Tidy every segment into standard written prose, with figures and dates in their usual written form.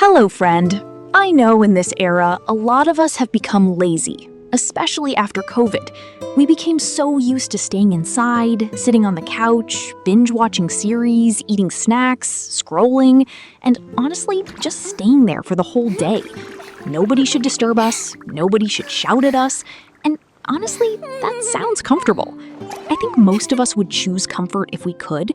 Hello, friend. I know in this era, a lot of us have become lazy, especially after COVID. We became so used to staying inside, sitting on the couch, binge-watching series, eating snacks, scrolling, and honestly, just staying there for the whole day. Nobody should disturb us, nobody should shout at us, and honestly, that sounds comfortable. I think most of us would choose comfort if we could,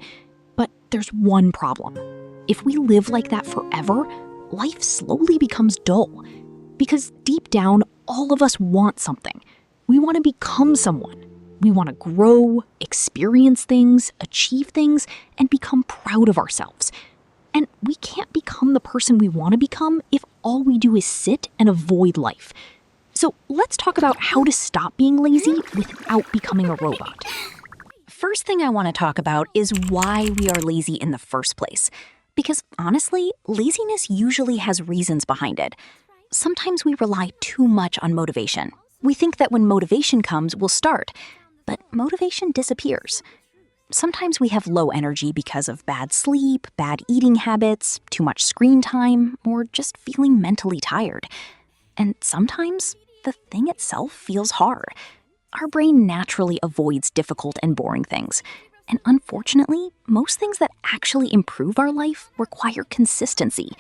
but there's one problem. If we live like that forever, life slowly becomes dull. Because deep down, all of us want something. We want to become someone. We want to grow, experience things, achieve things, and become proud of ourselves. And we can't become the person we want to become if all we do is sit and avoid life. So let's talk about how to stop being lazy without becoming a robot. First thing I want to talk about is why we are lazy in the first place. Because honestly, laziness usually has reasons behind it. Sometimes we rely too much on motivation. We think that when motivation comes, we'll start. But motivation disappears. Sometimes we have low energy because of bad sleep, bad eating habits, too much screen time, or just feeling mentally tired. And sometimes the thing itself feels hard. Our brain naturally avoids difficult and boring things. And unfortunately, most things that actually improve our life require consistency.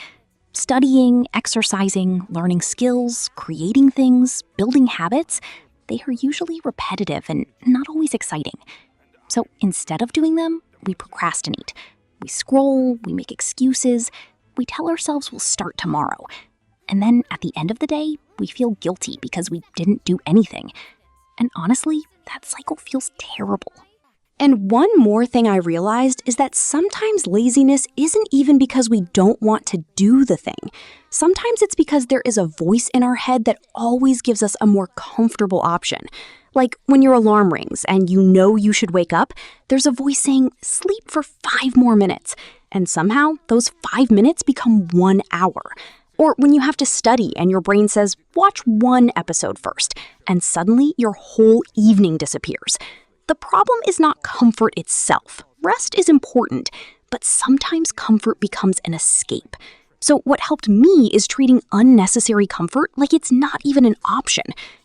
Studying, exercising, learning skills, creating things, building habits, they are usually repetitive and not always exciting. So instead of doing them, we procrastinate. We scroll, we make excuses, we tell ourselves we'll start tomorrow. And then at the end of the day, we feel guilty because we didn't do anything. And honestly, that cycle feels terrible. And one more thing I realized is that sometimes laziness isn't even because we don't want to do the thing. Sometimes it's because there is a voice in our head that always gives us a more comfortable option. Like when your alarm rings and you know you should wake up, there's a voice saying, sleep for 5 more minutes. And somehow those 5 minutes become 1 hour. Or when you have to study and your brain says, watch 1 episode first, and suddenly your whole evening disappears. The problem is not comfort itself. Rest is important, but sometimes comfort becomes an escape. So what helped me is treating unnecessary comfort like it's not even an option.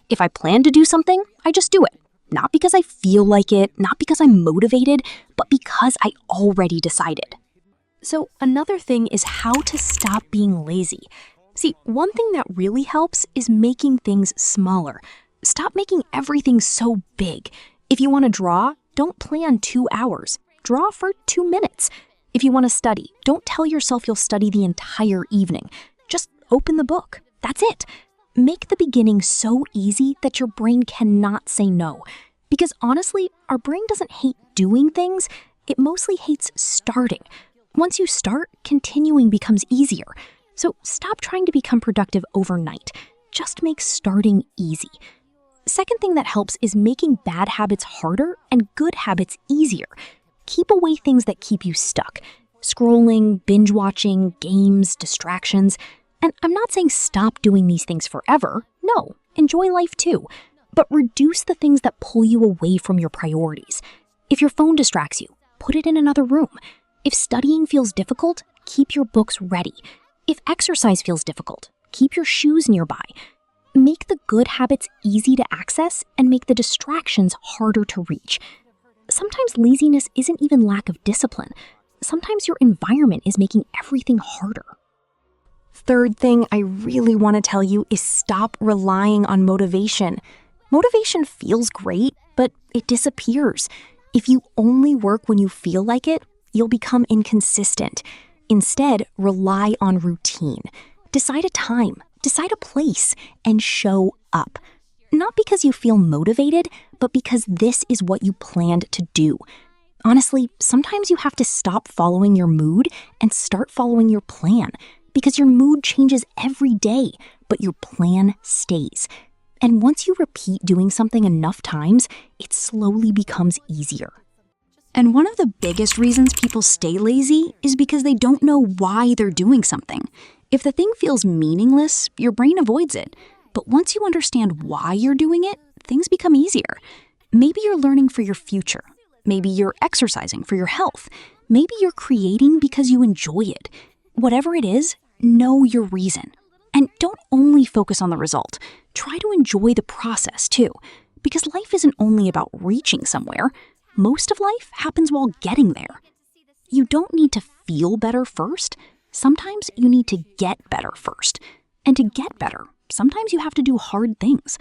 If I plan to do something, I just do it. Not because I feel like it, not because I'm motivated, but because I already decided. So another thing is how to stop being lazy. See, one thing that really helps is making things smaller. Stop making everything so big. If you want to draw, don't plan 2 hours. Draw for 2 minutes. If you want to study, don't tell yourself you'll study the entire evening. Just open the book. That's it. Make the beginning so easy that your brain cannot say no. Because honestly, our brain doesn't hate doing things. It mostly hates starting. Once you start, continuing becomes easier. So stop trying to become productive overnight. Just make starting easy. Second thing that helps is making bad habits harder and good habits easier. Keep away things that keep you stuck. Scrolling, binge watching, games, distractions. And I'm not saying stop doing these things forever. No, enjoy life too. But reduce the things that pull you away from your priorities. If your phone distracts you, put it in another room. If studying feels difficult, keep your books ready. If exercise feels difficult, keep your shoes nearby. Make the good habits easy to access and make the distractions harder to reach. Sometimes laziness isn't even lack of discipline. Sometimes your environment is making everything harder. Third thing I really want to tell you is stop relying on motivation. Motivation feels great, but it disappears. If you only work when you feel like it, you'll become inconsistent. Instead, rely on routine. Decide a time. Decide a place and show up. Not because you feel motivated, but because this is what you planned to do. Honestly, sometimes you have to stop following your mood and start following your plan, because your mood changes every day, but your plan stays. And once you repeat doing something enough times, it slowly becomes easier. And one of the biggest reasons people stay lazy is because they don't know why they're doing something. If the thing feels meaningless, your brain avoids it. But once you understand why you're doing it, things become easier. Maybe you're learning for your future. Maybe you're exercising for your health. Maybe you're creating because you enjoy it. Whatever it is, know your reason. And don't only focus on the result. Try to enjoy the process too, because life isn't only about reaching somewhere. Most of life happens while getting there. You don't need to feel better first. Sometimes you need to get better first. And to get better, sometimes you have to do hard things.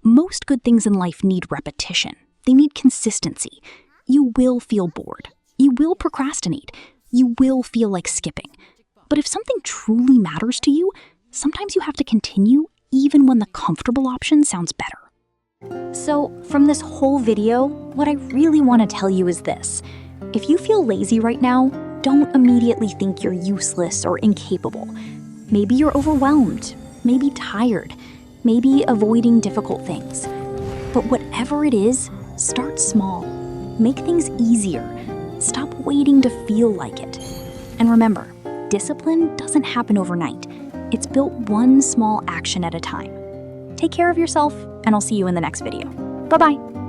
Most good things in life need repetition. They need consistency. You will feel bored. You will procrastinate. You will feel like skipping. But if something truly matters to you, sometimes you have to continue even when the comfortable option sounds better. So, from this whole video, what I really want to tell you is this. If you feel lazy right now, don't immediately think you're useless or incapable. Maybe you're overwhelmed, maybe tired, maybe avoiding difficult things. But whatever it is, start small. Make things easier. Stop waiting to feel like it. And remember, discipline doesn't happen overnight. It's built one small action at a time. Take care of yourself, and I'll see you in the next video. Bye-bye.